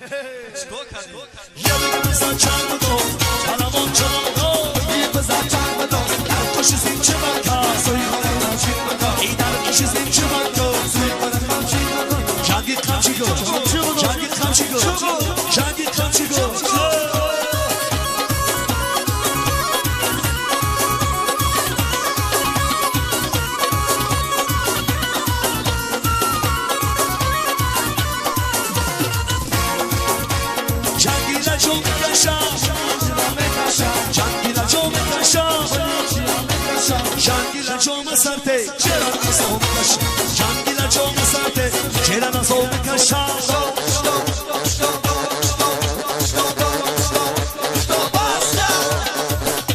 یه بگه بزن چند دو کلمان چرا یه بزن چند دو در کش زیم چه بکر سوی خانم چی بکر ای در کش زیم چه بکر سوی خانم چی بکر جنگی خمچی گو جنگی خمچی گو جنگی خمچی گو Jangila Joma Sarte, Chera Naso Kasha. Jangila Joma Sarte, Chera Naso Kasha.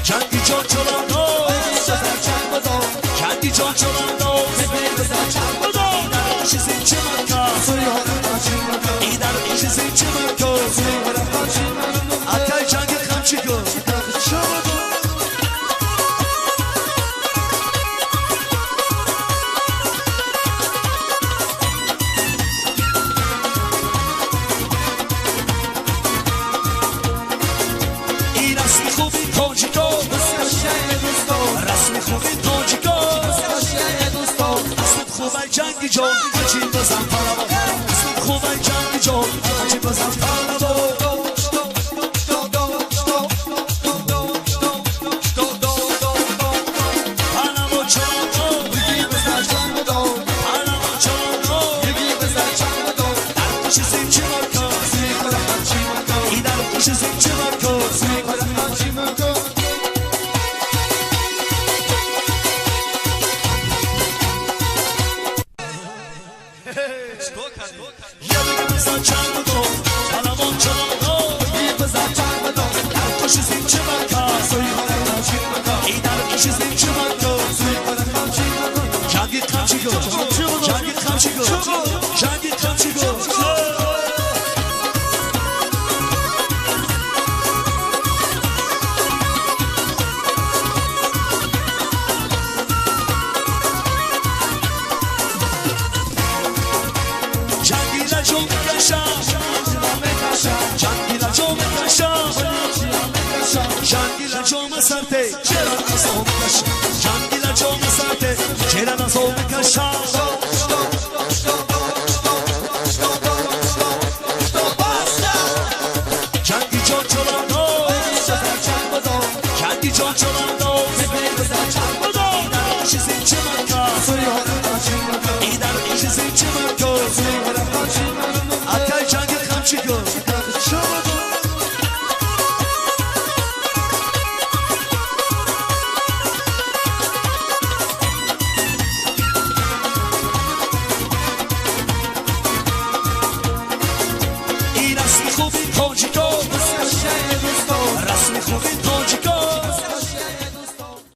Jangi Chocholando, Jangi Chocholando, Idar Ishis in Chimaka, Idar Ishis in Chimako, Akai Jangi Kamchiko. Jangi John, Hachi Bazam Palavo. Khubay Jangi John, Hachi Bazam Palavo. Palavo Cholo, Yigi Bazam Cholo. Palavo Cholo, Yigi Bazam Cholo. Darkishi Sim Chimako, Sikoram Chimako. Idarkishi Sim Chimako, Sikoram Chimako. یه بگه بزن چند دو کلمان چرا یه بزن چند دو در کش زیم چه بکر سوی خانم چی بکر ای در کش زیم چه بکر سوی خانم چی بکر جنگی خمچی گو جنگی خمچی گو جنگی خمچی گو Jangila Joma Sarte, Chera Naso Kasha. Jangila Joma Sarte, Chera Naso Kasha. Jangi Chocholando, Jangi Chocholando, Idar Ishis in Chimaka, Idar Ishis in Chimako, Akai Jangi Kamchiko. خوبی